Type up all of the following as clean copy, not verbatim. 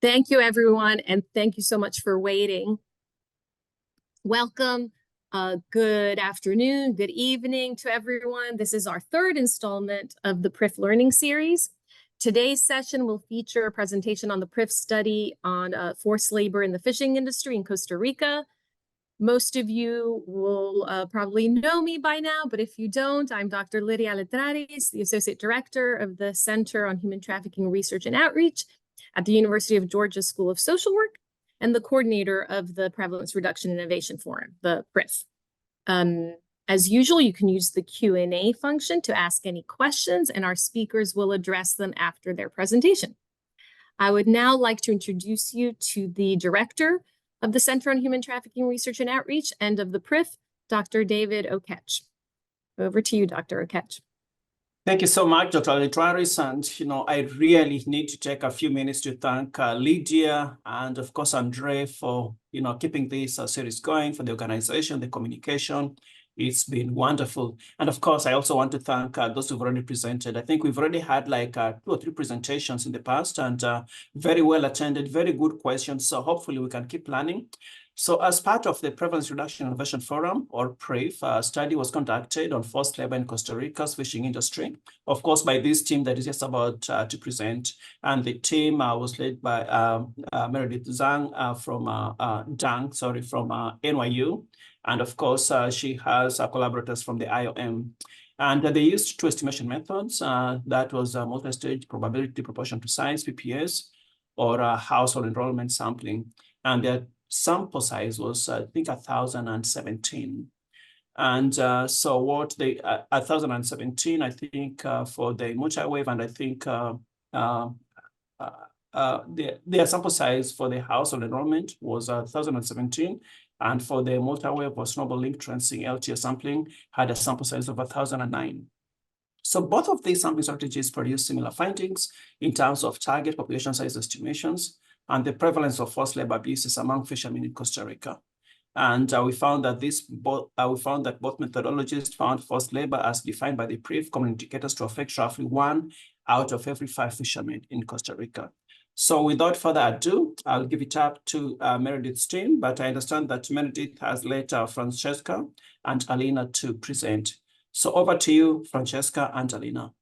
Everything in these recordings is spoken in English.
Thank you, everyone, and thank you so much for waiting. Welcome. Good afternoon, good evening to everyone. This is our third installment of the PRIF Learning Series. Today's session will feature a presentation on the PRIF study on forced labor in the fishing industry in Costa Rica. Most of you will probably know me by now, but if you don't, I'm Dr. Lydia Letraris, the Associate Director of the Center on Human Trafficking Research and Outreach at the University of Georgia School of Social Work, and the coordinator of the Prevalence Reduction Innovation Forum, the PRIF. As usual, you can use the Q&A function to ask any questions, and our speakers will address them after their presentation. I would now like to introduce you to the director of the Center on Human Trafficking Research and Outreach and of the PRIF, Dr. David Oketch. Over to you, Dr. Oketch. Thank you so much, Dr. Letraris. And, I really need to take a few minutes to thank Lydia and, of course, Andre for, keeping this series going, for the organization, the communication. It's been wonderful. And, of course, I also want to thank those who've already presented. I think we've already had like 2 or 3 presentations in the past and very well attended, very good questions. So hopefully we can keep planning. So as part of the Prevalence Reduction Innovation Forum, or PRIF, a study was conducted on forced labor in Costa Rica's fishing industry, of course, by this team that is just about to present. And the team was led by Meredith from Dank, from NYU. And of course, she has collaborators from the IOM. And they used 2 estimation methods. That was multi-stage probability proportion to size, PPS, or household enrollment sampling. And their sample size was, I think, 1,017. And so what they, 1,017, I think, for the multi-wave, and I think their sample size for the household enrollment was 1,017. And for the multi-wave or snowball link tracing LTS sampling had a sample size of 1,009. So both of these sampling strategies produce similar findings in terms of target population size estimations and the prevalence of forced labor abuses among fishermen in Costa Rica. And we found that both methodologies found forced labor as defined by the PRIF common indicators to affect roughly 1 out of every 5 fishermen in Costa Rica. So without further ado, I'll give it up to Meredith's team, but I understand that Meredith has later Francesca and Alina to present. So over to you, Francesca and Alina.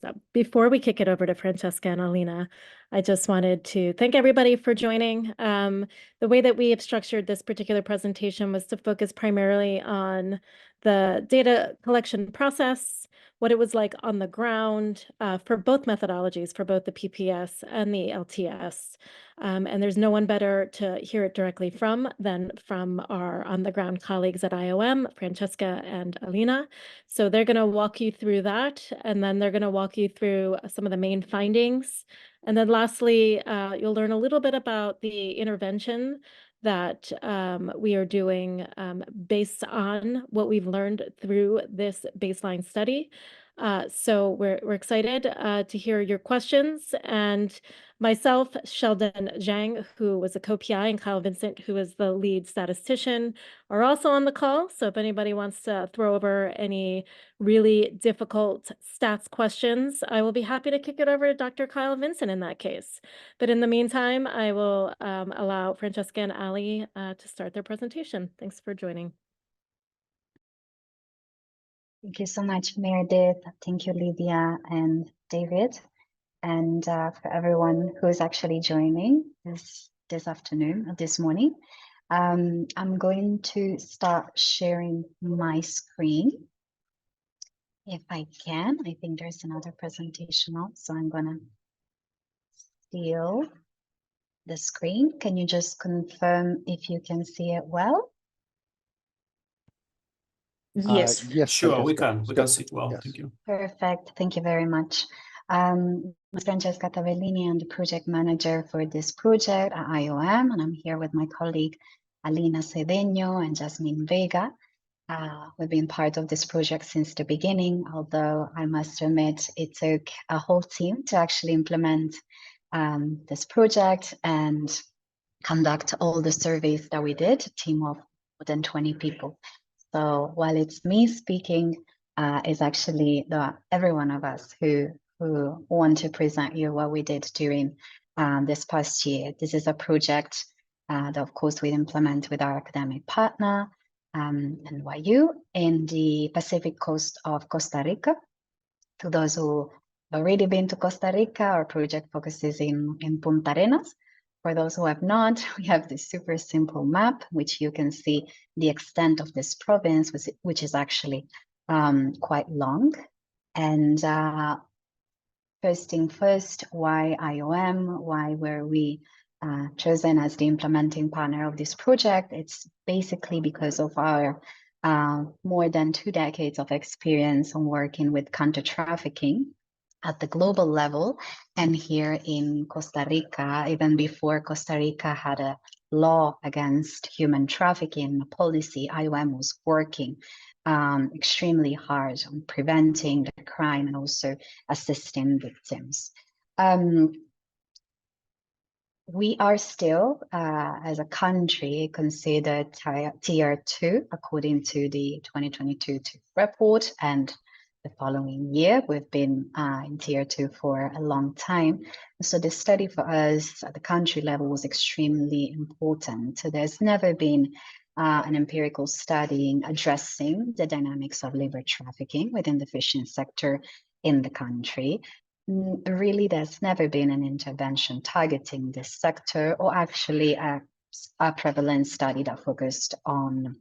So before we kick it over to Francesca and Alina, I just wanted to thank everybody for joining. The way that we have structured this particular presentation was to focus primarily on the data collection process, what it was like on the ground for both methodologies, for both the PPS and the LTS. And there's no one better to hear it directly from than from our on-the-ground colleagues at IOM, Francesca and Alina. So they're going to walk you through that, and then they're going to walk you through some of the main findings. And then lastly, you'll learn a little bit about the intervention that we are doing based on what we've learned through this baseline study. So we're excited to hear your questions. And myself, Sheldon Zhang, who was a co-PI, and Kyle Vincent, who is the lead statistician, are also on the call. So if anybody wants to throw over any really difficult stats questions, I will be happy to kick it over to Dr. Kyle Vincent in that case. But in the meantime, I will allow Francesca and Ali to start their presentation. Thanks for joining. Thank you so much, Meredith. Thank you, Lydia and David, and for everyone who is actually joining this afternoon or this morning. I'm going to start sharing my screen. If I can, I think there's another presentation up, so I'm gonna steal the screen. Can you just confirm if you can see it well? Yes. Yes, sure, we can see it well. Yes. Thank you. Perfect. Thank you very much. I'm Francesca Tabellini. I'm the project manager for this project at IOM, and I'm here with my colleague Alina Cedeño and Jasmine Vega. We've been part of this project since the beginning, although I must admit it took a whole team to actually implement this project and conduct all the surveys that we did, a team of more than 20 people. So while it's me speaking is actually every one of us who want to present you what we did during this past year. This is a project that, of course, we implement with our academic partner, NYU, in the Pacific coast of Costa Rica. To those who have already been to Costa Rica, our project focuses in Punta Arenas. For those who have not, we have this super simple map, which you can see the extent of this province, which is actually quite long. And first thing first, why IOM? Why were we chosen as the implementing partner of this project? It's basically because of our more than 2 decades of experience on working with counter-trafficking at the global level. And here in Costa Rica, even before Costa Rica had a law against human trafficking policy, IOM was working extremely hard on preventing the crime and also assisting victims. We are still, as a country, considered tier 2 according to the 2022 report, and the following year we've been in tier 2 for a long time. So the study for us at the country level was extremely important. So there's never been an empirical study addressing the dynamics of labor trafficking within the fishing sector in the country. Really, there's never been an intervention targeting this sector, or actually a prevalence study that focused on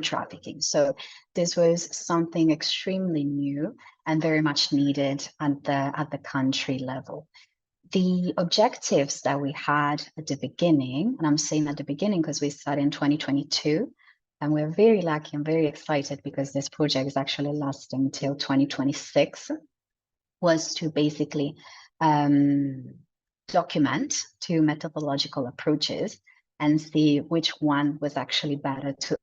trafficking. So this was something extremely new and very much needed at the country level. The objectives that we had at the beginning, and I'm saying at the beginning because we started in 2022, and we're very lucky and very excited because this project is actually lasting until 2026, was to basically document 2 methodological approaches and see which one was actually better to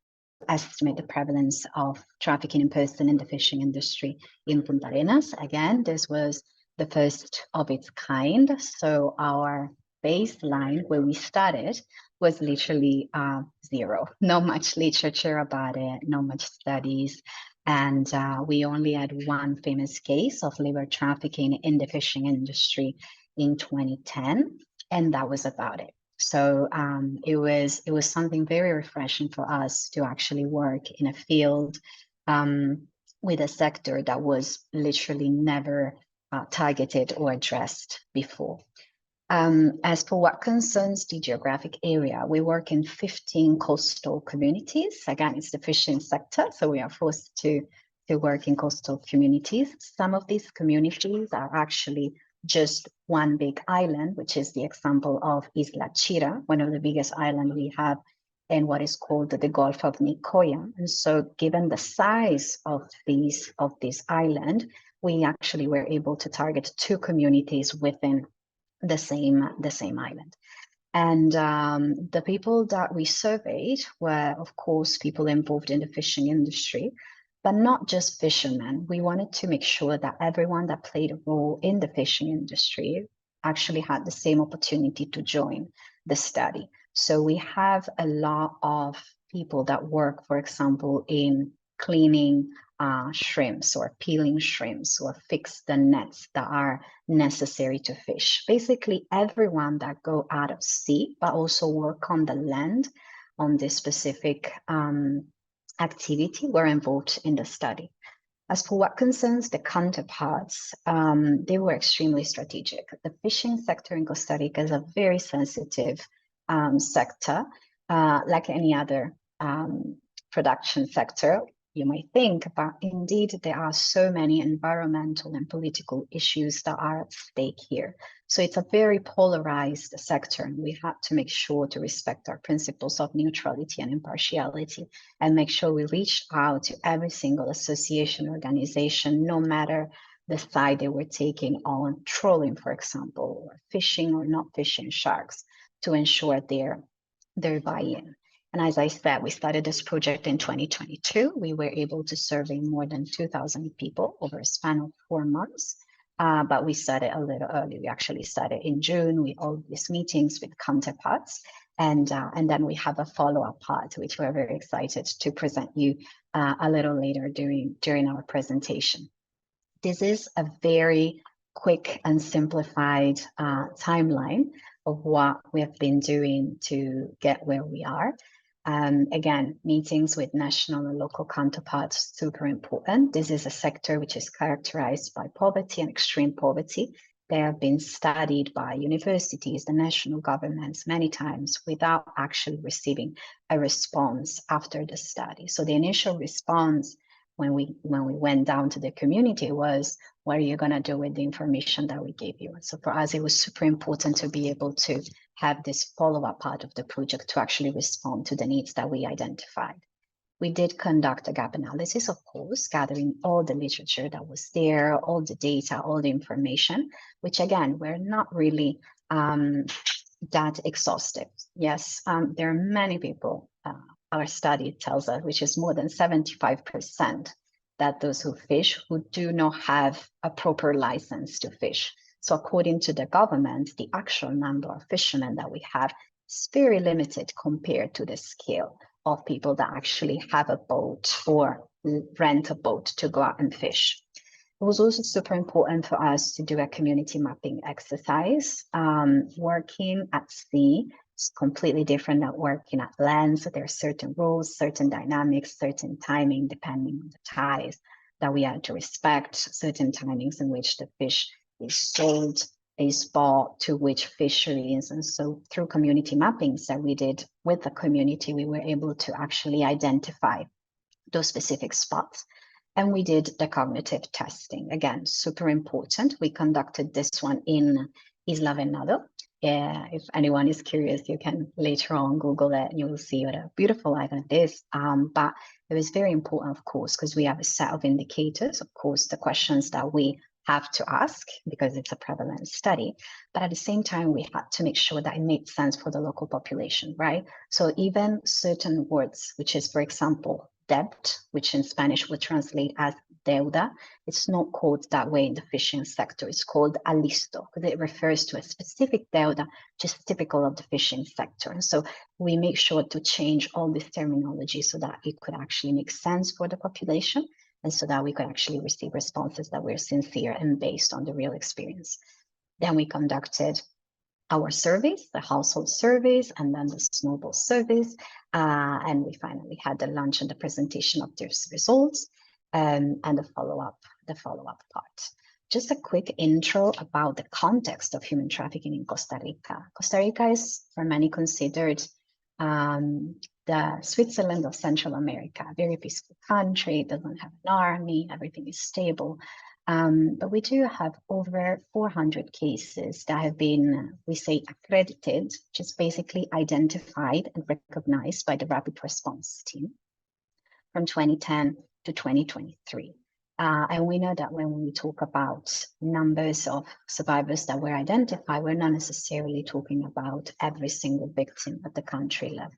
estimate the prevalence of trafficking in person in the fishing industry in Punta Arenas. Again, this was the first of its kind. So our baseline where we started was literally 0. Not much literature about it, not much studies. And we only had 1 famous case of labor trafficking in the fishing industry in 2010, and that was about it. So it was something very refreshing for us to actually work in a field with a sector that was literally never targeted or addressed before. As for what concerns the geographic area, we work in 15 coastal communities. Again, it's the fishing sector, so we are forced to work in coastal communities. Some of these communities are actually just one big island, which is the example of Isla Chira, one of the biggest islands we have in what is called the Gulf of Nicoya. And so given the size of this island, we actually were able to target 2 communities within the same island. And the people that we surveyed were, of course, people involved in the fishing industry, but not just fishermen. We wanted to make sure that everyone that played a role in the fishing industry actually had the same opportunity to join the study. So we have a lot of people that work, for example, in cleaning shrimps or peeling shrimps or fix the nets that are necessary to fish. Basically, everyone that go out of sea, but also work on the land on this specific activity were involved in the study. As for what concerns the counterparts, they were extremely strategic. The fishing sector in Costa Rica is a very sensitive sector, like any other production sector, you might think, but indeed there are so many environmental and political issues that are at stake here. So it's a very polarized sector, and we had to make sure to respect our principles of neutrality and impartiality and make sure we reached out to every single association, organization, no matter the side they were taking on trolling, for example, or fishing or not fishing sharks, to ensure their buy-in. And as I said, we started this project in 2022. We were able to survey more than 2,000 people over a span of 4 months, but we started a little early. We actually started in June with all these meetings with counterparts. And then we have a follow-up part, which we're very excited to present you a little later during our presentation. This is a very quick and simplified timeline of what we have been doing to get where we are. Again, meetings with national and local counterparts, super important. This is a sector which is characterized by poverty and extreme poverty. They have been studied by universities, the national governments many times without actually receiving a response after the study. So the initial response when we went down to the community was, what are you going to do with the information that we gave you? So for us, it was super important to be able to have this follow-up part of the project to actually respond to the needs that we identified. We did conduct a gap analysis, of course, gathering all the literature that was there, all the data, all the information, which again, we're not really that exhaustive. Yes, there are many people, our study tells us, which is more than 75%, that those who fish who do not have a proper license to fish. So according to the government, the actual number of fishermen that we have is very limited compared to the scale of people that actually have a boat or rent a boat to go out and fish. It was also super important for us to do a community mapping exercise. Working at sea is completely different than working at land. So there are certain rules, certain dynamics, certain timing, depending on the ties that we had to respect, certain timings in which the fish is sold, is bought to which fisheries. And so through community mappings that we did with the community, we were able to actually identify those specific spots. And we did the cognitive testing. Again, super important. We conducted this one in Isla Venado. If anyone is curious, you can later on Google it and you will see what a beautiful island it is. But it was very important, of course, because we have a set of indicators, of course, the questions that we have to ask because it's a prevalence study. But at the same time, we had to make sure that it made sense for the local population, right? So even certain words, which is, for example, debt, which in Spanish would translate as deuda, it's not called that way in the fishing sector. It's called alisto, because it refers to a specific deuda, just typical of the fishing sector. And so we make sure to change all this terminology so that it could actually make sense for the population and so that we could actually receive responses that were sincere and based on the real experience. Then we conducted our surveys, the household surveys, and then the snowball surveys. And we finally had the lunch and the presentation of those results and the follow-up part. Just a quick intro about the context of human trafficking in Costa Rica. Costa Rica is for many considered the Switzerland of Central America, a very peaceful country, doesn't have an army, everything is stable. But we do have over 400 cases that have been, we say, accredited, which is basically identified and recognized by the Rapid Response Team from 2010 to 2023. And we know that when we talk about numbers of survivors that were identified, we're not necessarily talking about every single victim at the country level.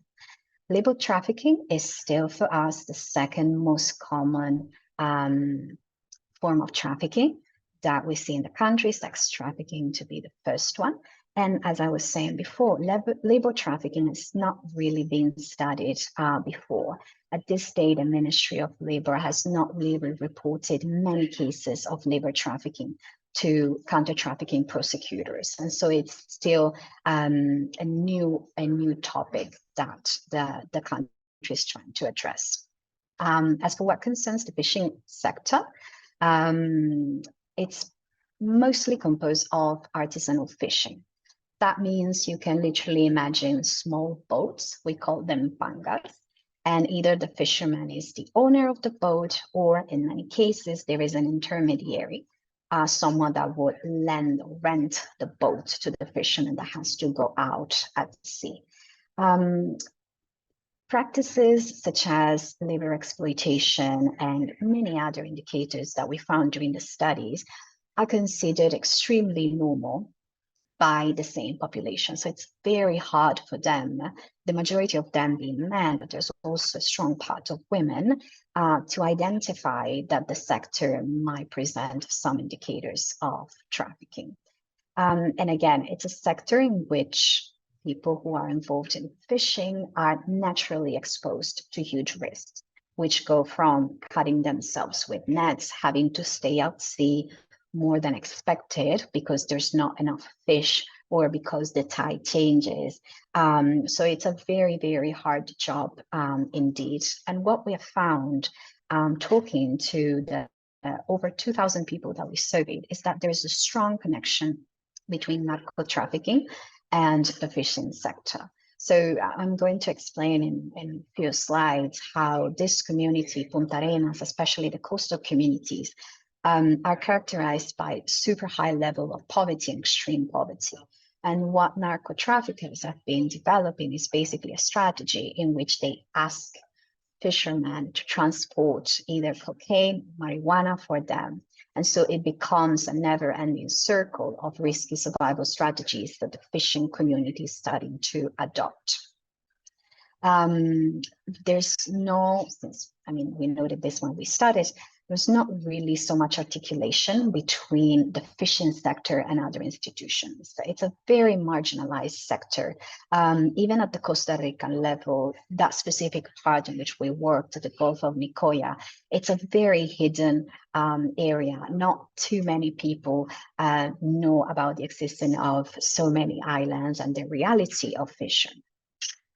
Labor trafficking is still for us the second most common form of trafficking that we see in the country, sex trafficking to be the first one. And as I was saying before, labor trafficking has not really been studied before. At this stage, the Ministry of Labor has not really reported many cases of labor trafficking to counter-trafficking prosecutors. And so it's still a new topic that the country is trying to address. As for what concerns the fishing sector, it's mostly composed of artisanal fishing. That means you can literally imagine small boats, we call them pangas, and either the fisherman is the owner of the boat, or in many cases, there is an intermediary, someone that would lend or rent the boat to the fisherman that has to go out at sea. Practices such as labor exploitation and many other indicators that we found during the studies are considered extremely normal by the same population. So it's very hard for them, the majority of them being men, but there's also a strong part of women, to identify that the sector might present some indicators of trafficking. And again, it's a sector in which people who are involved in fishing are naturally exposed to huge risks, which go from cutting themselves with nets, having to stay out to sea more than expected because there's not enough fish or because the tide changes. So it's a very, very hard job indeed. And what we have found talking to the over 2,000 people that we surveyed is that there's a strong connection between narco trafficking and the fishing sector. So I'm going to explain in a few slides how this community, Punta Arenas, especially the coastal communities, are characterized by super high level of poverty and extreme poverty. And what narco traffickers have been developing is basically a strategy in which they ask fishermen to transport either cocaine, marijuana for them. And so it becomes a never-ending circle of risky survival strategies that the fishing community is starting to adopt. There's no, we noted this when we started, there's not really so much articulation between the fishing sector and other institutions. It's a very marginalized sector. Even at the Costa Rican level, that specific part in which we worked at the Gulf of Nicoya, it's a very hidden area. Not too many people know about the existence of so many islands and the reality of fishing.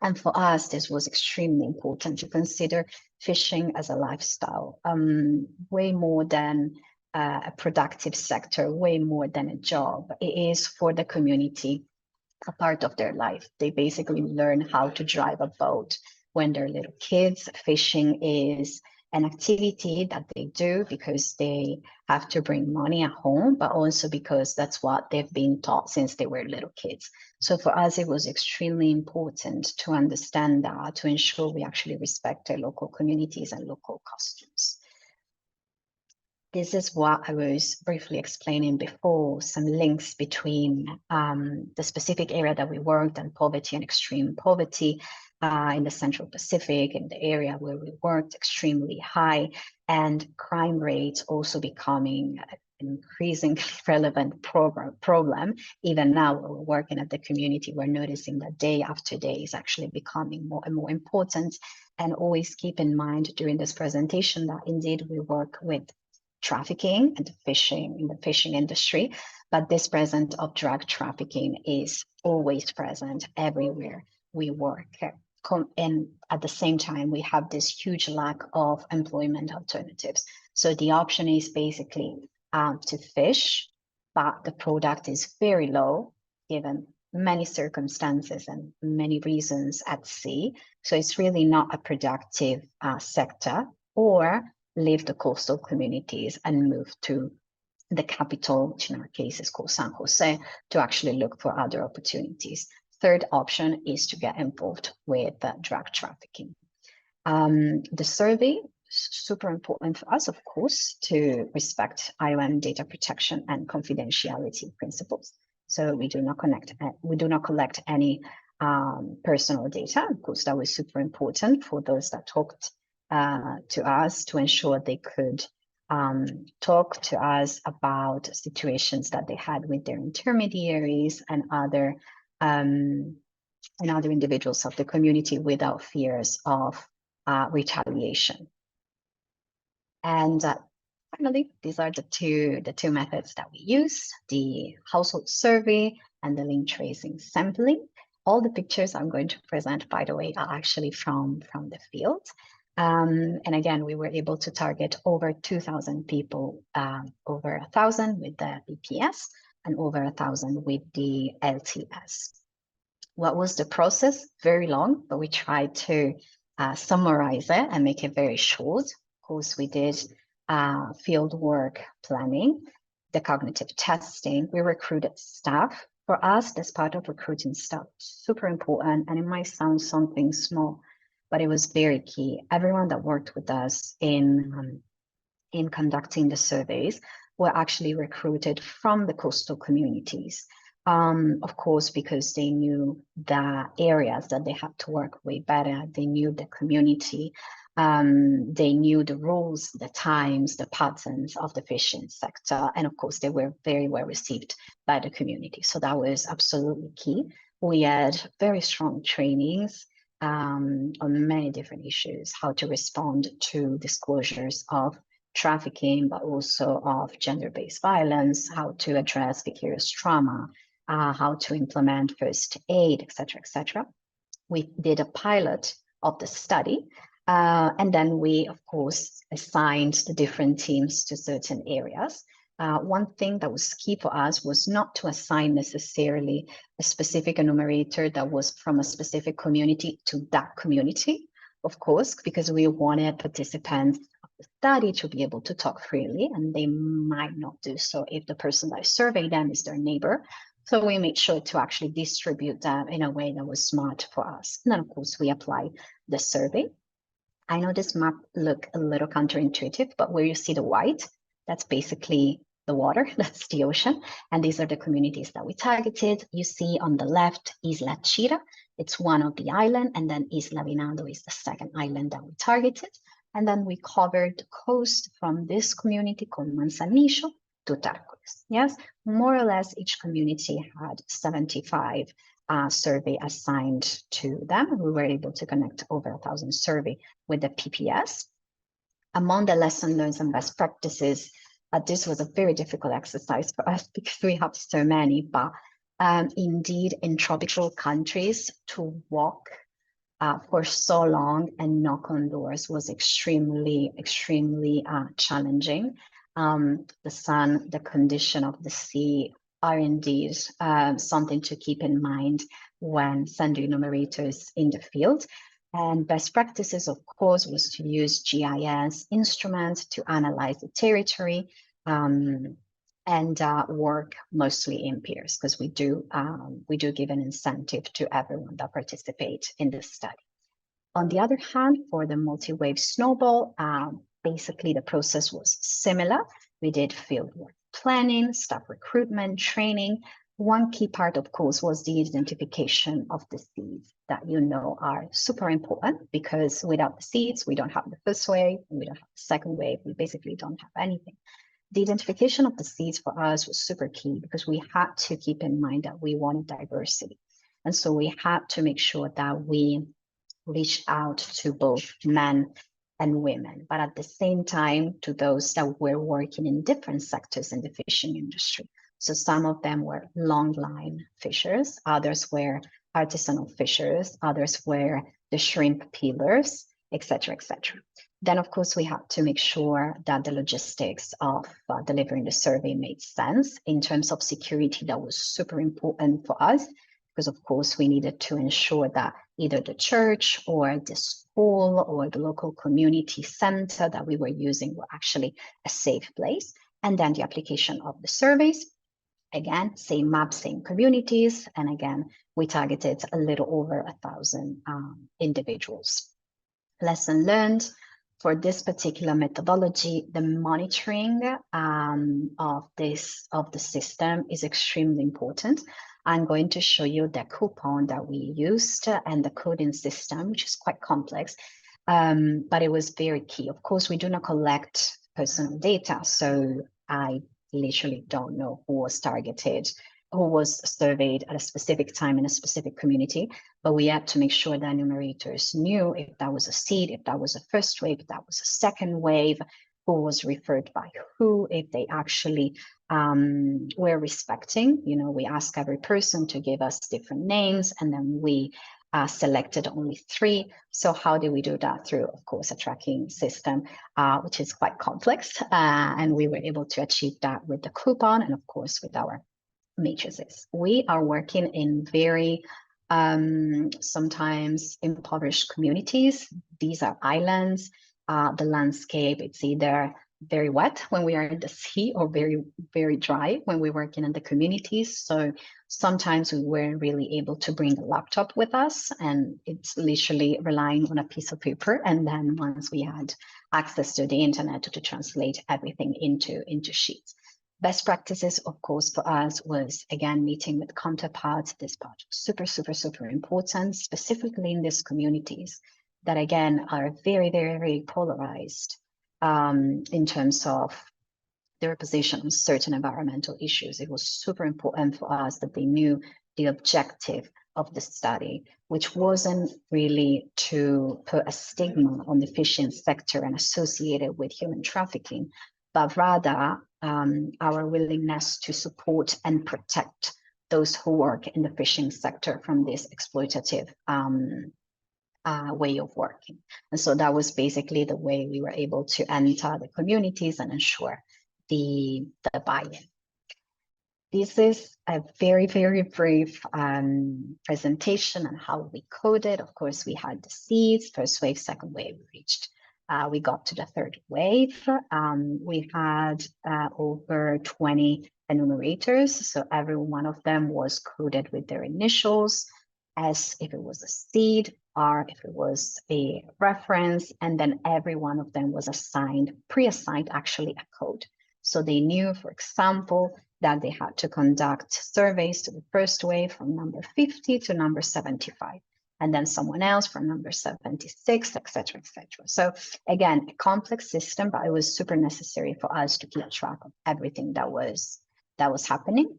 And for us, this was extremely important to consider fishing as a lifestyle, way more than a productive sector, way more than a job. It is for the community a part of their life. They basically learn how to drive a boat when they're little kids. Fishing is an activity that they do because they have to bring money at home, but also because that's what they've been taught since they were little kids. So for us, it was extremely important to understand that, to ensure we actually respect their local communities and local customs. This is what I was briefly explaining before, some links between the specific area that we worked and poverty and extreme poverty in the Central Pacific, in the area where we worked, extremely high, and crime rates also becoming an increasingly relevant problem. Even now, when we're working at the community, we're noticing that day after day is actually becoming more and more important. And always keep in mind during this presentation that indeed we work with trafficking and fishing in the fishing industry, but this presence of drug trafficking is always present everywhere we work. And at the same time, we have this huge lack of employment alternatives. So the option is basically to fish, but the product is very low given many circumstances and many reasons at sea. So it's really not a productive sector, or leave the coastal communities and move to the capital, which in our case is called San Jose, to actually look for other opportunities. Third option is to get involved with drug trafficking. The survey, super important for us, of course, to respect IOM data protection and confidentiality principles. So we do not collect any personal data. Of course, that was super important for those that talked to us, to ensure they could talk to us about situations that they had with their intermediaries and other individuals of the community without fears of retaliation. And finally, these are the two methods that we use: the household survey and the link tracing sampling. All the pictures I'm going to present, by the way, are actually from the field. And again, we were able to target over 2,000 people, over 1,000 with the BPS and over 1,000 with the LTS. What was the process? Very long, but we tried to summarize it and make it very short. Of course, we did field work planning, the cognitive testing. We recruited staff. For us, this part of recruiting staff, super important, and it might sound something small, but it was very key. Everyone that worked with us in conducting the surveys were actually recruited from the coastal communities. Of course, because they knew the areas that they had to work way better. They knew the community. They knew the rules, the times, the patterns of the fishing sector. And of course, they were very well received by the community. So that was absolutely key. We had very strong trainings on many different issues, how to respond to disclosures of trafficking, but also of gender-based violence, how to address vicarious trauma, how to implement first aid, etc., etc. We did a pilot of the study, and then we, of course, assigned the different teams to certain areas. One thing that was key for us was not to assign necessarily a specific enumerator that was from a specific community to that community, of course, because we wanted participants of the study to be able to talk freely, and they might not do so if the person that surveyed them is their neighbor. So we made sure to actually distribute them in a way that was smart for us. And then, of course, we applied the survey. I know this might look a little counterintuitive, but where you see the white, that's basically the water, that's the ocean. And these are the communities that we targeted. You see on the left, Isla Chira, it's one of the islands, and then Isla Vinado is the second island that we targeted. And then we covered the coast from this community called Manzanillo to Tarcoles. Yes, more or less each community had 75 survey assigned to them. We were able to connect over 1,000 survey with the PPS. Among the lesson learned and best practices, this was a very difficult exercise for us because we have so many, but indeed in tropical countries to walk for so long and knock on doors was extremely challenging. The sun, the condition of the sea are indeed something to keep in mind when sending enumerators in the field. And best practices, of course, was to use GIS instruments to analyze the territory and work mostly in pairs, because we do give an incentive to everyone that participates in this study. On the other hand, for the multi-wave snowball, basically the process was similar. We did fieldwork planning, staff recruitment, training. One key part, of course, was the identification of the seeds that are super important, because without the seeds, we don't have the first wave, and we don't have the second wave. We basically don't have anything. The identification of the seeds for us was super key, because we had to keep in mind that we wanted diversity. And so we had to make sure that we reached out to both men and women, but at the same time to those that were working in different sectors in the fishing industry. So some of them were long line fishers, others were artisanal fishers, others were the shrimp peelers, etc., etc. Then, of course, we had to make sure that the logistics of delivering the survey made sense. In terms of security, that was super important for us, because, of course, we needed to ensure that either the church or the school or the local community center that we were using were actually a safe place. And then the application of the surveys. Again, same map, same communities. And again, we targeted a little over 1,000 individuals. Lesson learned for this particular methodology, the monitoring of the system is extremely important. I'm going to show you the coupon that we used and the coding system, which is quite complex, but it was very key. Of course, we do not collect personal data, so I literally don't know who was targeted, who was surveyed at a specific time in a specific community, but we had to make sure that enumerators knew if that was a seed, if that was a first wave, if that was a second wave, who was referred by who, if they actually were respecting. We ask every person to give us different names, and then we selected only 3. So how do we do that? Through, of course, a tracking system, which is quite complex. And we were able to achieve that with the coupon and, of course, with our matrices. We are working in very sometimes impoverished communities. These are islands. The landscape, it's either very wet when we are in the sea or very, very dry when we're working in the communities. So sometimes we weren't really able to bring a laptop with us, and it's literally relying on a piece of paper. And then once we had access to the internet to translate everything into sheets. Best practices, of course, for us was, again, meeting with counterparts. This part super, super, super important, specifically in these communities that, again, are very, very, very polarized in terms of their position on certain environmental issues. It was super important for us that they knew the objective of the study, which wasn't really to put a stigma on the fishing sector and associate it with human trafficking, but rather our willingness to support and protect those who work in the fishing sector from this exploitative way of working. And so that was basically the way we were able to enter the communities and ensure the buy-in. This is a very, very brief presentation on how we coded. Of course, we had the seeds, first wave, second wave, we got to the third wave. We had over 20 enumerators. So every one of them was coded with their initials, S if it was a seed, R if it was a reference, and then every one of them was assigned, pre-assigned actually a code. So they knew, for example, that they had to conduct surveys to the first wave from number 50 to number 75, and then someone else from number 76, et cetera, et cetera. So again, a complex system, but it was super necessary for us to keep track of everything that was happening.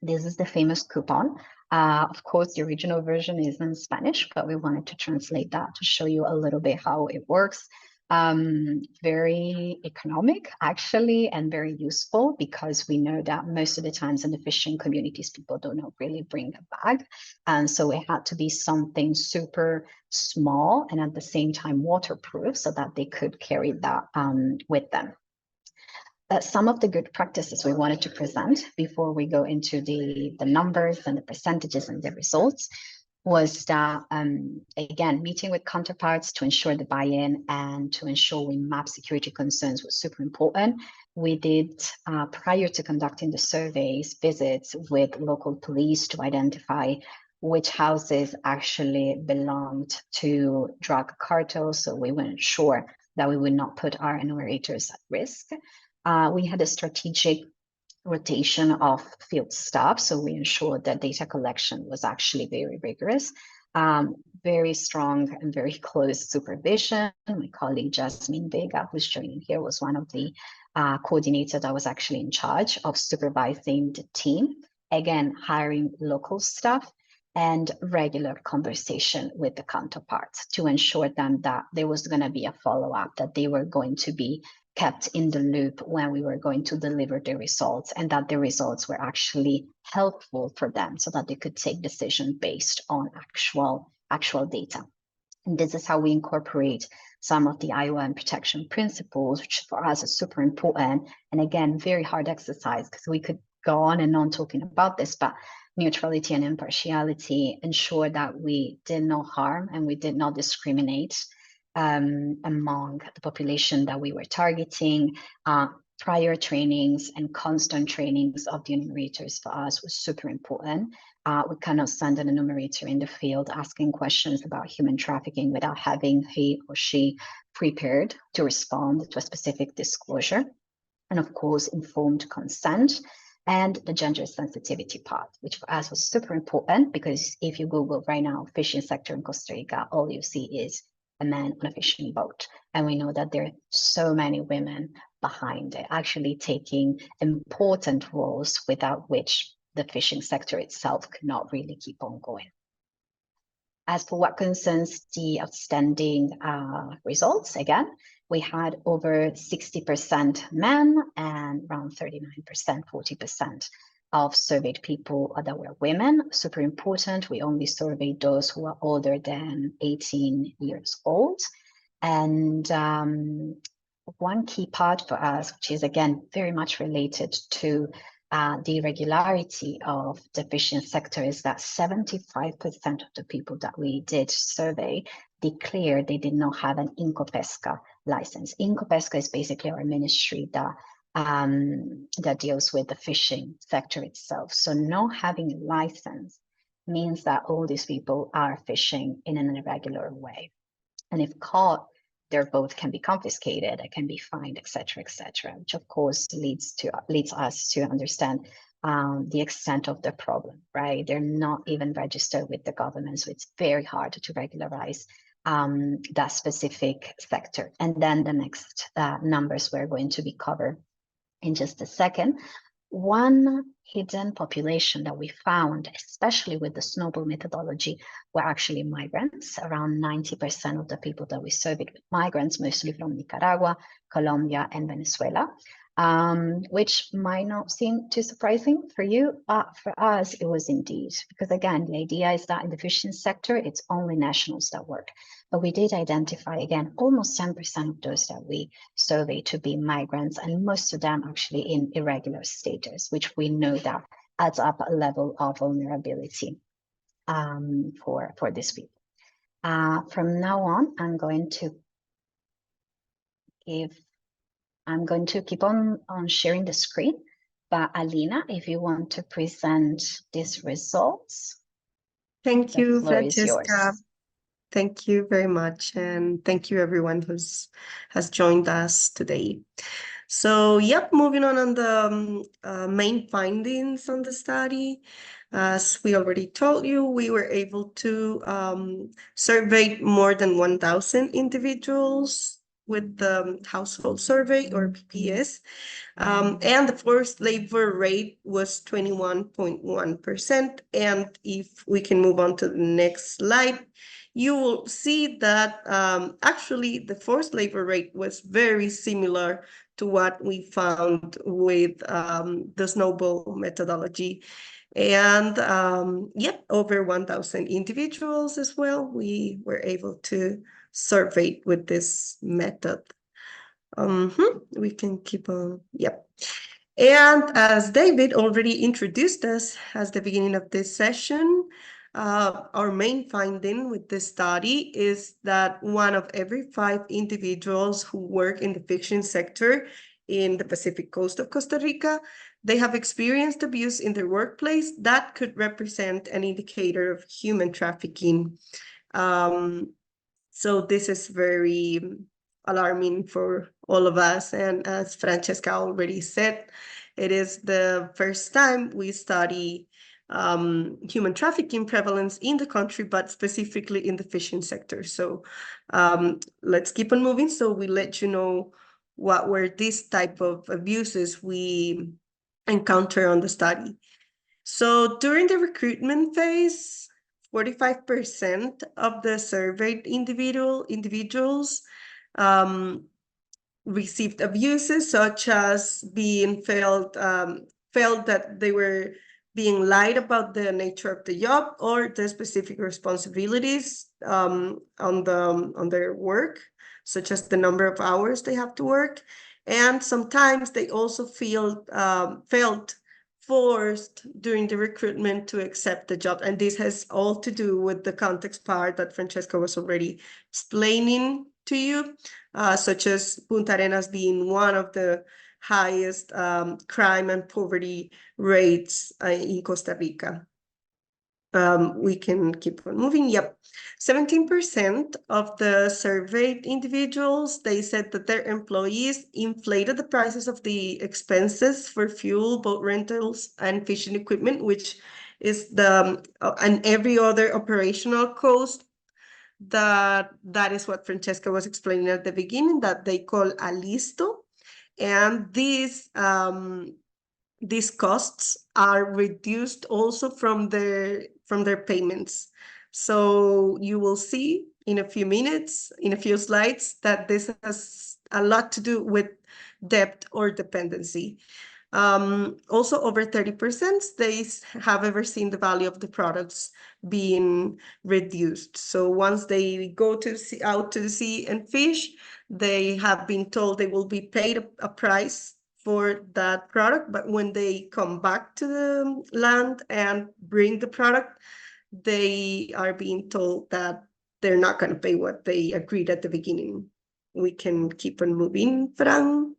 This is the famous coupon. Of course, the original version is in Spanish, but we wanted to translate that to show you a little bit how it works. Very economic, actually, and very useful, because we know that most of the times in the fishing communities, people do not really bring a bag. And so it had to be something super small and at the same time waterproof so that they could carry that with them. Some of the good practices we wanted to present before we go into the numbers and the percentages and the results was that, again, meeting with counterparts to ensure the buy-in and to ensure we map security concerns was super important. We did, prior to conducting the surveys, visits with local police to identify which houses actually belonged to drug cartels, so we would ensure that we would not put our enumerators at risk. We had a strategic rotation of field staff, so we ensured that data collection was actually very rigorous, very strong and very close supervision. My colleague Jasmine Vega, who's joining here, was one of the coordinators that was actually in charge of supervising the team. Again, hiring local staff and regular conversation with the counterparts to ensure them that there was going to be a follow-up, that they were going to be kept in the loop when we were going to deliver the results, and that the results were actually helpful for them so that they could take decisions based on actual data. And this is how we incorporate some of the IOM protection principles, which for us is super important. And again, very hard exercise, because we could go on and on talking about this, but neutrality and impartiality ensure that we did not harm and we did not discriminate among the population that we were targeting. Prior trainings and constant trainings of the enumerators for us was super important. We cannot send an enumerator in the field asking questions about human trafficking without having he or she prepared to respond to a specific disclosure. And of course, informed consent and the gender sensitivity part, which for us was super important, because if you Google right now, fishing sector in Costa Rica, all you see is a man on a fishing boat. And we know that there are so many women behind it, actually taking important roles without which the fishing sector itself could not really keep on going. As for what concerns the outstanding results, again, we had over 60% men and around 39%, 40% of surveyed people that were women. Super important. We only surveyed those who are older than 18 years old. And one key part for us, which is again very much related to the irregularity of the fishing sector, is that 75% of the people that we did survey declared they did not have an Incopesca license. Incopesca is basically our ministry that deals with the fishing sector itself. So not having a license means that all these people are fishing in an irregular way. And if caught, their boat can be confiscated, it can be fined, et cetera, which of course leads us to understand the extent of the problem, right? They're not even registered with the government, so it's very hard to regularize that specific sector. And then the next numbers we're going to be covered in just a second. One hidden population that we found, especially with the snowball methodology, were actually migrants. Around 90% of the people that we surveyed with migrants, mostly from Nicaragua, Colombia, and Venezuela, which might not seem too surprising for you, but for us, it was indeed. Because again, the idea is that in the fishing sector, it's only nationals that work. But we did identify, again, almost 10% of those that we surveyed to be migrants, and most of them actually in irregular status, which we know that adds up a level of vulnerability for these people. From now on, I'm going to keep on sharing the screen. But Alina, if you want to present these results. Thank you, Francesca. Yours. Thank you very much, and thank you everyone has joined us today. So, yep, moving on the main findings on the study. As we already told you, we were able to survey more than 1,000 individuals with the household survey, or PPS, and the forced labor rate was 21.1%. And if we can move on to the next slide, you will see that actually the forced labor rate was very similar to what we found with the snowball methodology. And yep, over 1,000 individuals as well, we were able to survey with this method. We can keep on, yep. And as David already introduced us at the beginning of this session, our main finding with this study is that 1 of every 5 individuals who work in the fishing sector in the Pacific coast of Costa Rica, they have experienced abuse in their workplace that could represent an indicator of human trafficking. So this is very alarming for all of us. And as Francesca already said, it is the first time we study human trafficking prevalence in the country, but specifically in the fishing sector. So let's keep on moving. So we let you know what were these type of abuses we encounter on the study. So during the recruitment phase, 45% of the surveyed individuals received abuses, such as being felt that they were being lied about the nature of the job or the specific responsibilities on their work, such as the number of hours they have to work. And sometimes they also felt forced during the recruitment to accept the job. And this has all to do with the context part that Francesca was already explaining to you, such as Punta Arenas being one of the highest crime and poverty rates in Costa Rica. We can keep on moving. Yep. 17% of the surveyed individuals, they said that their employees inflated the prices of the expenses for fuel, boat rentals, and fishing equipment, which is and every other operational cost. That is what Francesca was explaining at the beginning, that they call alisto. And these costs are reduced also from their payments. So you will see in a few minutes, in a few slides, that this has a lot to do with debt or dependency. Also, over 30%, they have ever seen the value of the products being reduced. So once they go out to the sea and fish, they have been told they will be paid a price for that product, but when they come back to the land and bring the product, they are being told that they're not going to pay what they agreed at the beginning. We can keep on moving, Fran.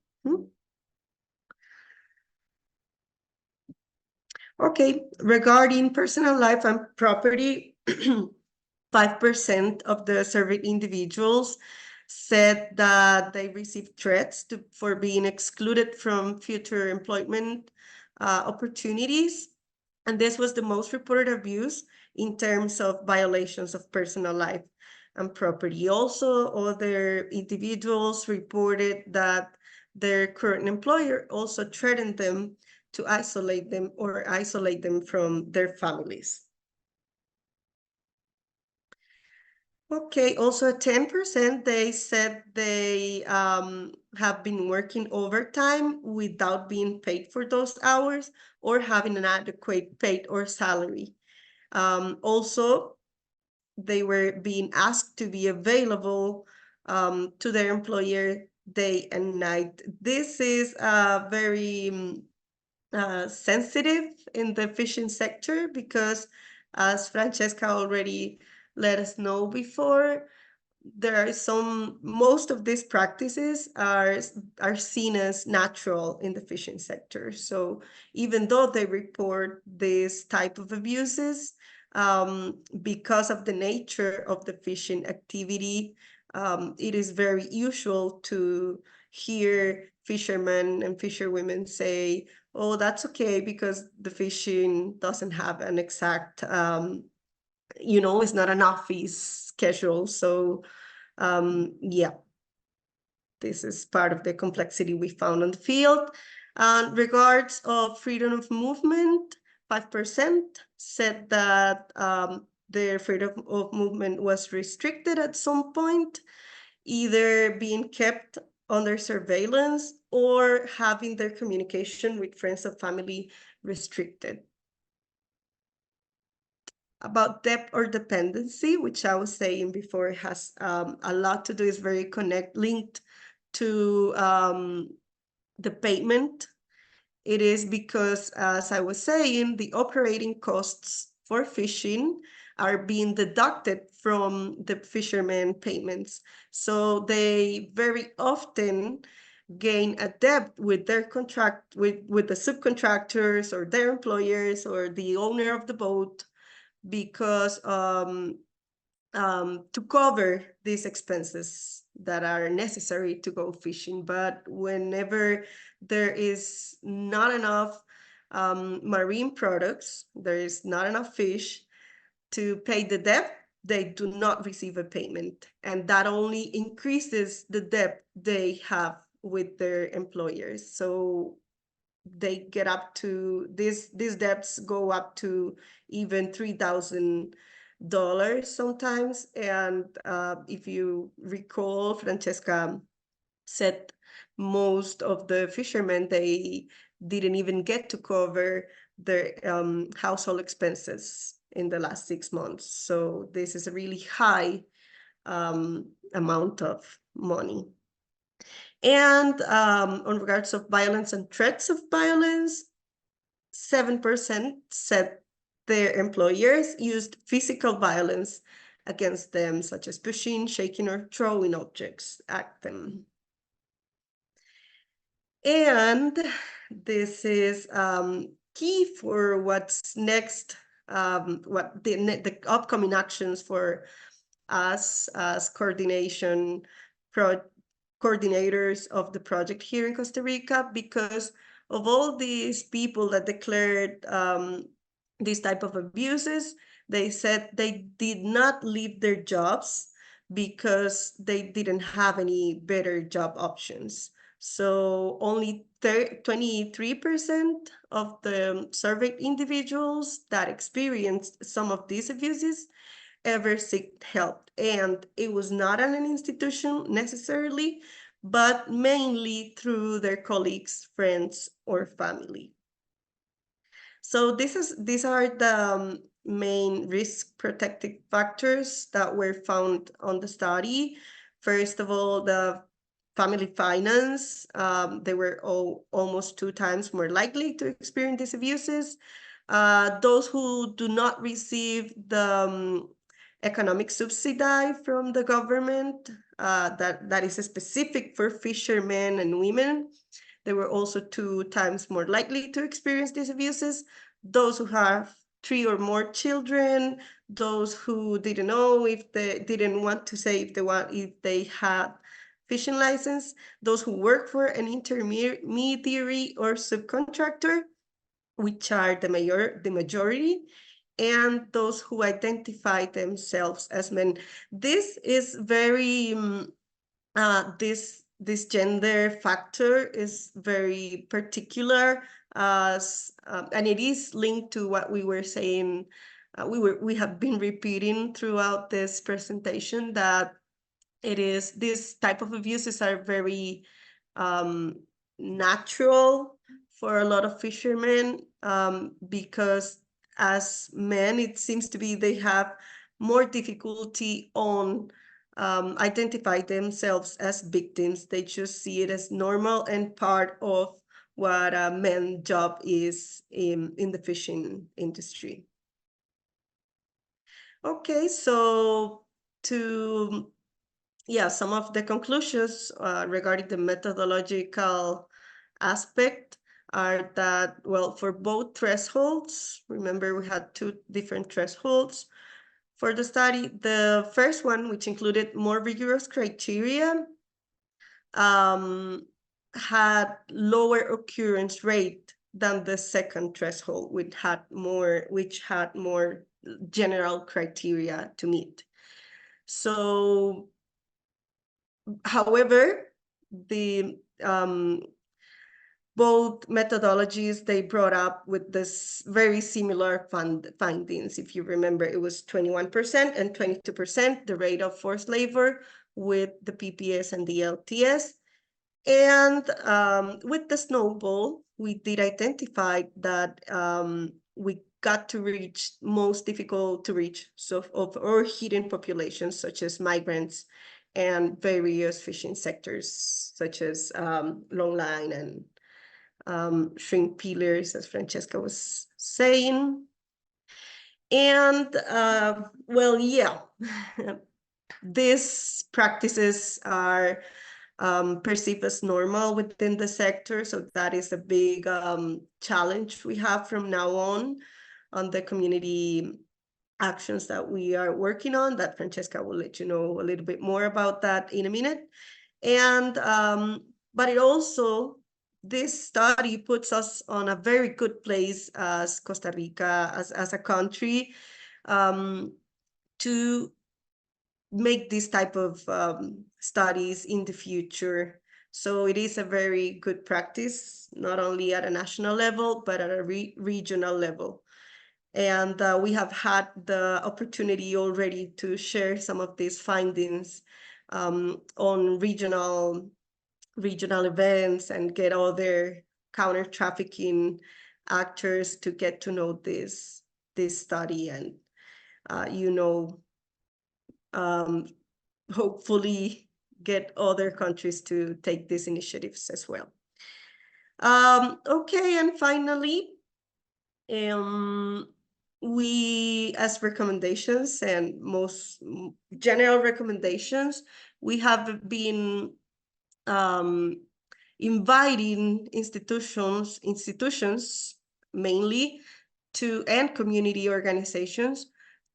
Okay, regarding personal life and property, 5% of the surveyed individuals said that they received threats for being excluded from future employment opportunities. And this was the most reported abuse in terms of violations of personal life and property. Also, other individuals reported that their current employer also threatened them to isolate them from their families. Okay, also 10%, they said they have been working overtime without being paid for those hours or having an adequate paid or salary. Also, they were being asked to be available to their employer day and night. This is very sensitive in the fishing sector because, as Francesca already let us know before, most of these practices are seen as natural in the fishing sector. So even though they report this type of abuses, because of the nature of the fishing activity, it is very usual to hear fishermen and fisherwomen say, oh, that's okay because the fishing doesn't have an exact, it's not an office schedule. So yeah, this is part of the complexity we found on the field. Regards of freedom of movement, 5% said that their freedom of movement was restricted at some point, either being kept under surveillance or having their communication with friends and family restricted. About debt or dependency, which I was saying before, has a lot to do, is very linked to the payment. It is because, as I was saying, the operating costs for fishing are being deducted from the fishermen payments. So they very often gain a debt with their contract, with the subcontractors or their employers or the owner of the boat, because to cover these expenses that are necessary to go fishing. But whenever there is not enough marine products, there is not enough fish to pay the debt, they do not receive a payment. And that only increases the debt they have with their employers. So they get up to, these debts go up to even $3,000 sometimes. And if you recall, Francesca said most of the fishermen, they didn't even get to cover their household expenses in the last 6 months. So this is a really high amount of money. And on regards of violence and threats of violence, 7% said their employers used physical violence against them, such as pushing, shaking, or throwing objects at them. And this is key for what's next, what the upcoming actions for us as coordinators of the project here in Costa Rica, because of all these people that declared these type of abuses, they said they did not leave their jobs because they didn't have any better job options. So only 23% of the surveyed individuals that experienced some of these abuses ever seek help. And it was not at an institution necessarily, but mainly through their colleagues, friends, or family. So these are the main risk protective factors that were found on the study. First of all, the family finance, they were almost 2 times more likely to experience these abuses. Those who do not receive the economic subsidy from the government, that is specific for fishermen and women, they were also 2 times more likely to experience these abuses. Those who have 3 or more children, those who didn't know if they didn't want to say if they had fishing license, those who work for an intermediary or subcontractor, which are the majority, and those who identify themselves as men. This is very this gender factor is very particular and it is linked to what we were saying. We have been repeating throughout this presentation that this type of abuses are very natural for a lot of fishermen, because as men, it seems to be they have more difficulty on identify themselves as victims. They just see it as normal and part of what a man's job is in the fishing industry. Okay, so some of the conclusions regarding the methodological aspect are that, well, for both thresholds, remember we had 2 different thresholds for the study. The first one, which included more rigorous criteria, had lower occurrence rate than the second threshold, which had more general criteria to meet. So, however, the both methodologies, they brought up with this very similar findings. If you remember, it was 21% and 22%, the rate of forced labor with the PPS and the LTS. And with the snowball, we did identify that we got to reach most difficult to reach or hidden populations, such as migrants and various fishing sectors, such as longline and shrimp peelers, as Francesca was saying. And well, yeah, these practices are perceived as normal within the sector. So that is a big challenge we have from now on the community actions that we are working on, that Francesca will let you know a little bit more about that in a minute. And but it also, this study puts us on a very good place as Costa Rica, as a country, to make this type of studies in the future. So it is a very good practice, not only at a national level, but at a regional level. And we have had the opportunity already to share some of these findings on regional events and get other counter-trafficking actors to get to know this study and, hopefully get other countries to take these initiatives as well. Okay, and finally, we, as recommendations and most general recommendations, we have been inviting institutions mainly and community organizations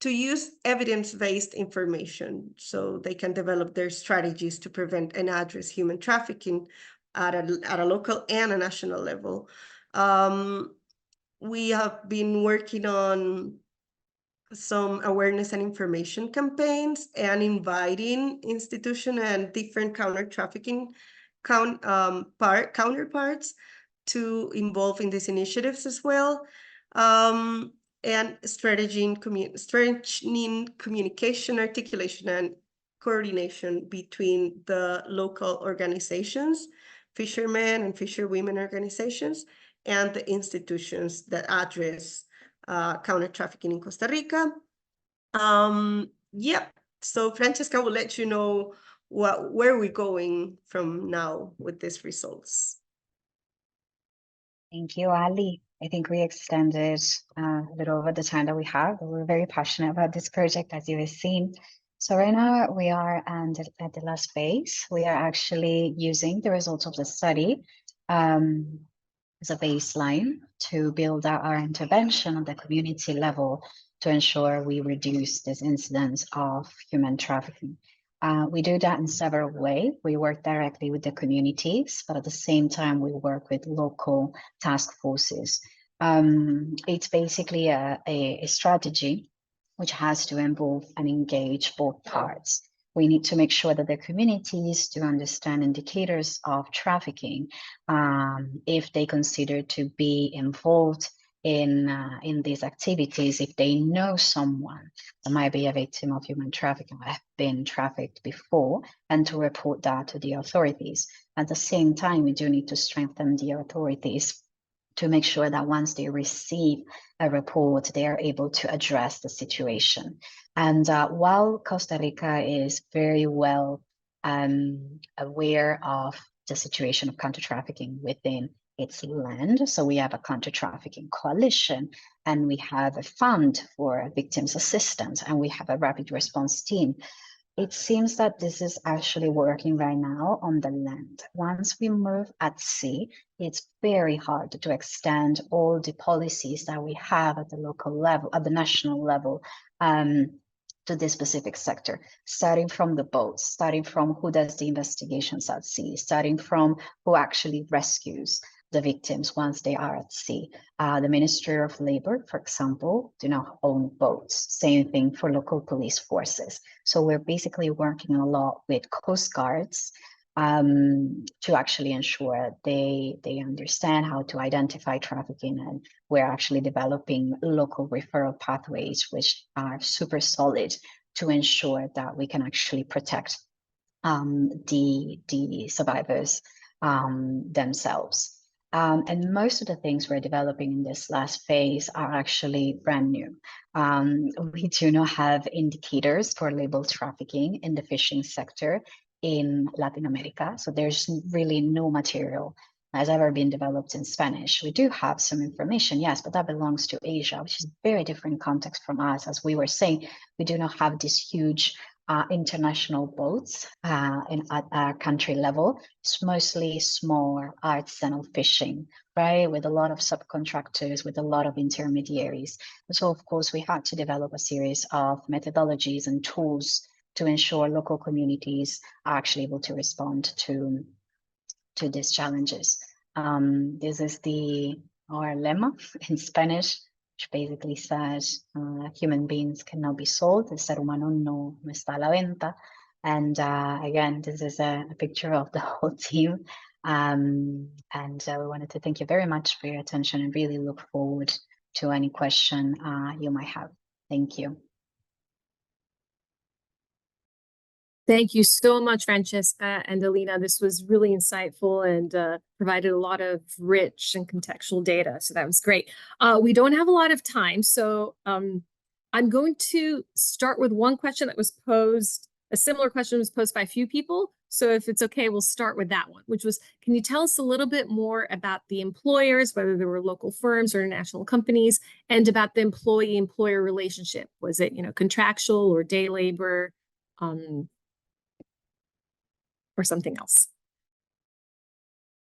to use evidence-based information so they can develop their strategies to prevent and address human trafficking at a local and a national level. We have been working on some awareness and information campaigns and inviting institutions and different counter-trafficking counterparts to involve in these initiatives as well. And strengthening communication, articulation, and coordination between the local organizations, fishermen and fisherwomen organizations, and the institutions that address counter-trafficking in Costa Rica. Yeah, so Francesca will let you know where we're going from now with these results. Thank you, Ali. I think we extended a little over the time that we have, but we're very passionate about this project, as you have seen. So right now we are at the last phase. We are actually using the results of the study as a baseline to build out our intervention on the community level to ensure we reduce this incidence of human trafficking. We do that in several ways. We work directly with the communities, but at the same time, we work with local task forces. It's basically a strategy which has to involve and engage both parts. We need to make sure that the communities do understand indicators of trafficking if they consider to be involved in these activities, if they know someone that might be a victim of human trafficking or have been trafficked before, and to report that to the authorities. At the same time, we do need to strengthen the authorities to make sure that once they receive a report, they are able to address the situation. And while Costa Rica is very well aware of the situation of counter-trafficking within its land, so we have a counter-trafficking coalition, and we have a fund for victims assistance, and we have a rapid response team. It seems that this is actually working right now on the land. Once we move at sea, it's very hard to extend all the policies that we have at the local level, at the national level, to this specific sector, starting from the boats, starting from who does the investigations at sea, starting from who actually rescues the victims once they are at sea. The Ministry of Labor, for example, do not own boats. Same thing for local police forces. So we're basically working a lot with coast guards to actually ensure they understand how to identify trafficking, and we're actually developing local referral pathways which are super solid to ensure that we can actually protect the survivors themselves. And most of the things we're developing in this last phase are actually brand new. We do not have indicators for label trafficking in the fishing sector in Latin America. So there's really no material has ever been developed in Spanish. We do have some information, yes, but that belongs to Asia, which is a very different context from us. As we were saying, we do not have this huge international boats at our country level. It's mostly small artisanal fishing, right? With a lot of subcontractors, with a lot of intermediaries. So of course, we had to develop a series of methodologies and tools to ensure local communities are actually able to respond to these challenges. This is our lemma in Spanish, which basically says human beings cannot be sold. El ser humano no está a la venta. And again, this is a picture of the whole team. And we wanted to thank you very much for your attention and really look forward to any question you might have. Thank you. Thank you so much, Francesca and Alina. This was really insightful and provided a lot of rich and contextual data. So that was great. We don't have a lot of time, so I'm going to start with one question that was posed. A similar question was posed by a few people. So if it's okay, we'll start with that one, which was, can you tell us a little bit more about the employers, whether they were local firms or international companies, and about the employee-employer relationship? Was it, contractual or day labor? Or something else?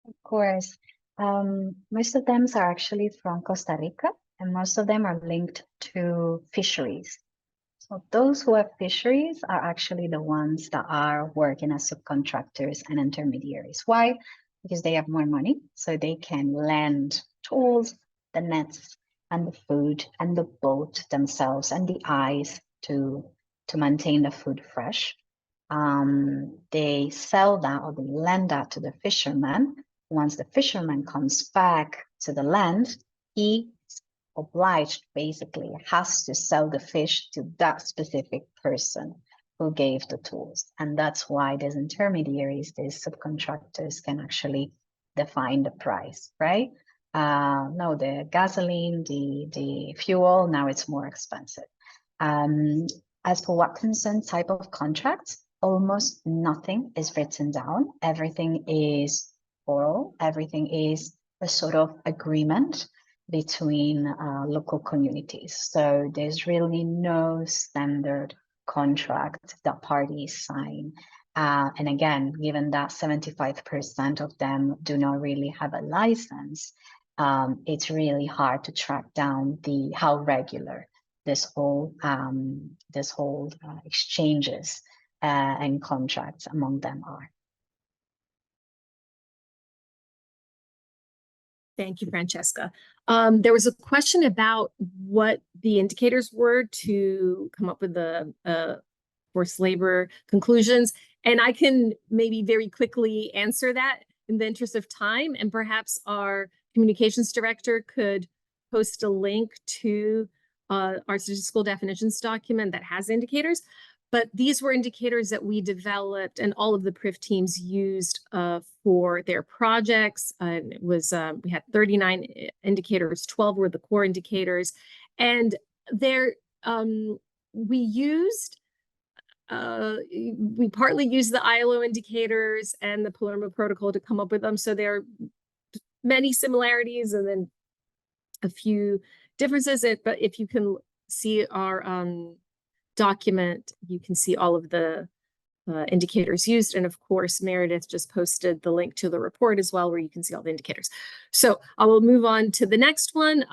Of course. Most of them are actually from Costa Rica, and most of them are linked to fisheries. So those who have fisheries are actually the ones that are working as subcontractors and intermediaries. Why? Because they have more money, so they can lend tools, the nets, and the food, and the boat themselves, and the eyes to maintain the food fresh. They sell that, or they lend that to the fisherman. Once the fisherman comes back to the land, he is obliged, basically, has to sell the fish to that specific person who gave the tools. And that's why these intermediaries, these subcontractors, can actually define the price, right? Now the gasoline, the fuel, now it's more expensive. As for what concerns type of contracts, almost nothing is written down. Everything is oral. Everything is a sort of agreement between local communities. So there's really no standard contract that parties sign. And again, given that 75% of them do not really have a license, it's really hard to track down how regular this whole exchanges and contracts among them are. Thank you, Francesca. There was a question about what the indicators were to come up with a forced labor conclusions. And I can maybe very quickly answer that in the interest of time, and perhaps our communications director could post a link to our statistical definitions document that has indicators. But these were indicators that we developed and all of the PRIF teams used for their projects. It was we had 39 indicators, 12 were the core indicators, and there we partly used the ILO indicators and the Palermo Protocol to come up with them. So there are many similarities and then a few differences. But if you can see our document, you can see all of the indicators used. And of course, Meredith just posted the link to the report as well, where you can see all the indicators. So I will move on to the next one.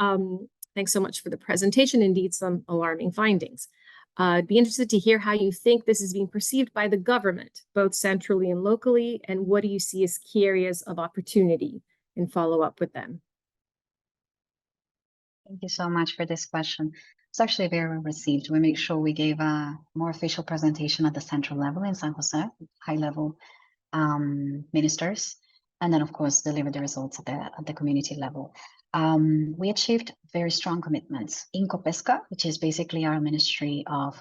Thanks so much for the presentation. Indeed, some alarming findings. I'd be interested to hear how you think this is being perceived by the government, both centrally and locally, and what do you see as key areas of opportunity and follow up with them? Thank you so much for this question. It's actually very well received. We make sure we gave a more official presentation at the central level in San Jose, high-level ministers, and then of course deliver the results at the community level. We achieved very strong commitments. INCOPESCA, which is basically our Ministry of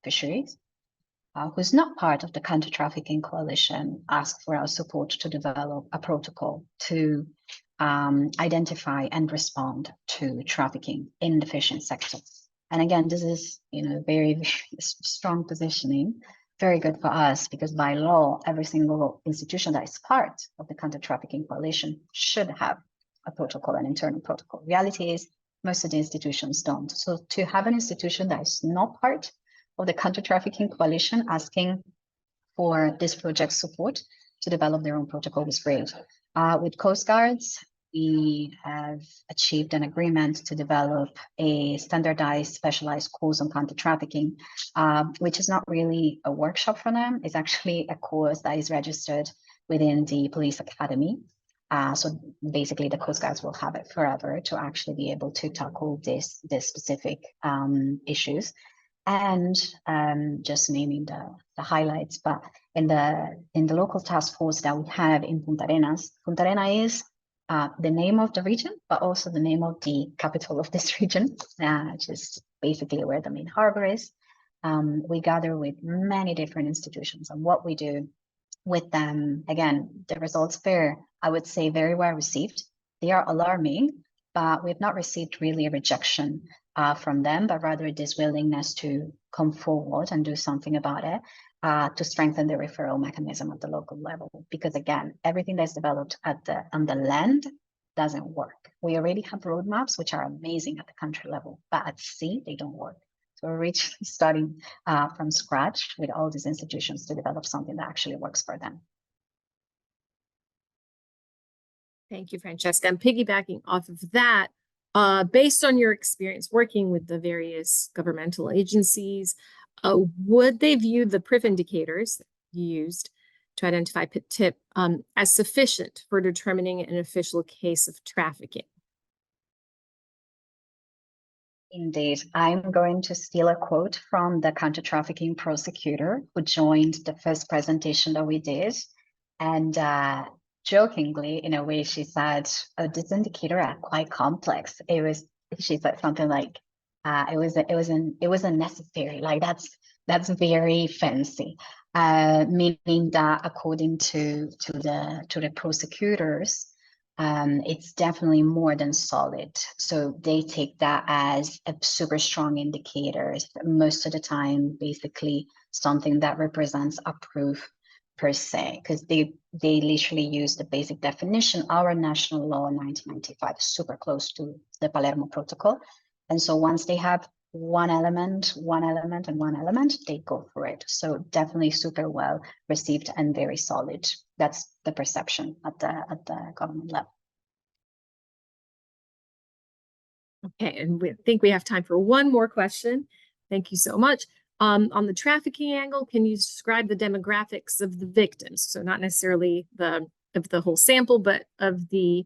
Fisheries, who's not part of the counter-trafficking coalition, asked for our support to develop a protocol to identify and respond to trafficking in the fishing sector. And again, this is, very, very strong positioning, very good for us, because by law, every single institution that is part of the counter-trafficking coalition should have a protocol, an internal protocol. Reality is most of the institutions don't. So to have an institution that is not part of the counter-trafficking coalition asking for this project support to develop their own protocol was great. With Coast Guards, we have achieved an agreement to develop a standardized specialized course on counter-trafficking, which is not really a workshop for them. It's actually a course that is registered within the police academy. So basically the Coast Guards will have it forever to actually be able to tackle this specific issues. And just naming the highlights, but in the local task force that we have in Punta Arenas, Punta Arenas is the name of the region, but also the name of the capital of this region, which is basically where the main harbor is. We gather with many different institutions, and what we do with them, again, the results were, I would say, very well received. They are alarming, but we've not received really a rejection from them, but rather this willingness to come forward and do something about it, to strengthen the referral mechanism at the local level. Because again, everything that's developed on the land doesn't work. We already have roadmaps, which are amazing at the country level, but at sea, they don't work. So we're really starting from scratch with all these institutions to develop something that actually works for them. Thank you, Francesca. And piggybacking off of that, based on your experience working with the various governmental agencies, would they view the PRIF indicators you used to identify tip as sufficient for determining an official case of trafficking? Indeed. I'm going to steal a quote from the counter-trafficking prosecutor who joined the first presentation that we did. And jokingly, in a way, she said, oh, this indicator are quite complex. She said something like, it was unnecessary. Like that's very fancy, meaning that according to the prosecutors, it's definitely more than solid. So they take that as a super strong indicator. Most of the time, basically something that represents a proof per se, because they literally use the basic definition. Our national law in 1995 is super close to the Palermo Protocol. And so once they have one element, they go for it. So definitely super well received and very solid. That's the perception at the government level. Okay, and we think we have time for one more question. Thank you so much. On the trafficking angle, can you describe the demographics of the victims? So not necessarily of the whole sample, but of the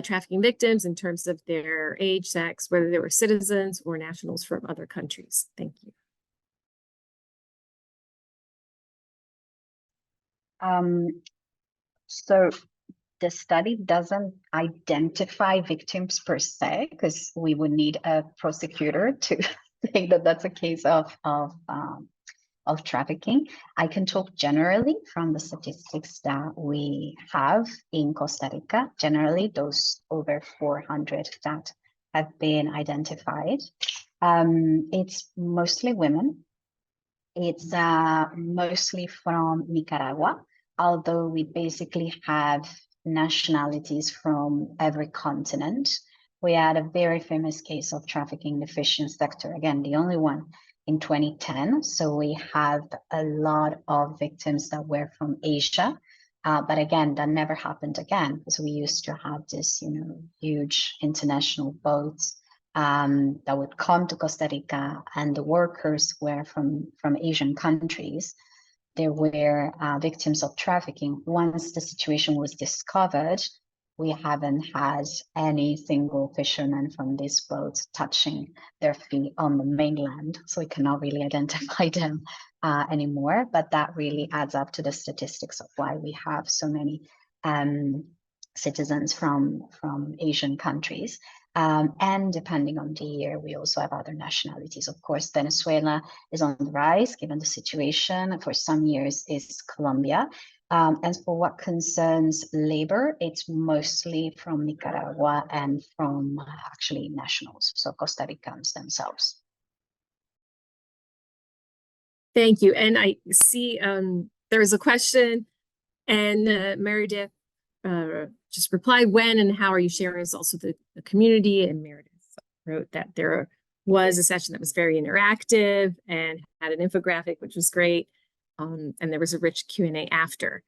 trafficking victims in terms of their age, sex, whether they were citizens or nationals from other countries. Thank you. So the study doesn't identify victims per se, because we would need a prosecutor to say that that's a case of trafficking. I can talk generally from the statistics that we have in Costa Rica. Generally, those over 400 that have been identified. It's mostly women. It's mostly from Nicaragua, although we basically have nationalities from every continent. We had a very famous case of trafficking in the fishing sector, again, the only one in 2010. So we have a lot of victims that were from Asia. But again, that never happened again, because we used to have this, huge international boats that would come to Costa Rica, and the workers were from Asian countries. There were victims of trafficking. Once the situation was discovered, we haven't had any single fisherman from these boats touching their feet on the mainland, so we cannot really identify them anymore. But that really adds up to the statistics of why we have so many citizens from Asian countries. And depending on the year, we also have other nationalities. Of course, Venezuela is on the rise, given the situation. For some years is Colombia. As for what concerns labor, it's mostly from Nicaragua and from actually nationals, so Costa Ricans themselves. Thank you. And I see there is a question, and Meredith just replied, when and how are you sharing results with the community? And Meredith wrote that there was a session that was very interactive and had an infographic, which was great. And there was a rich Q&A after.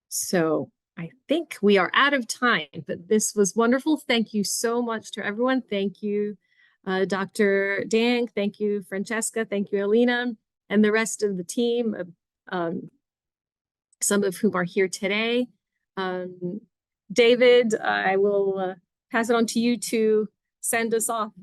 So I think we are out of time, but this was wonderful. Thank you so much to everyone. Thank you, Dr. Dank. Thank you, Francesca. Thank you, Alina, and the rest of the team, some of whom are here today. David, I will pass it on to you to send us off.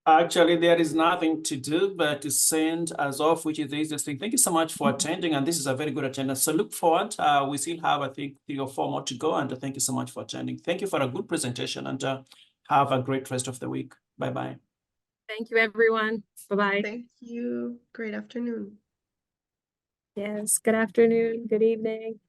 Actually, there is nothing to do but to send us off, which is the easiest thing. Thank you so much for attending, and this is a very good attendance. So look forward. We still have, I think, 3 or 4 more to go, and thank you so much for attending. Thank you for a good presentation, and have a great rest of the week. Bye-bye. Thank you, everyone. Bye-bye. Thank you. Great afternoon. Yes, good afternoon, good evening.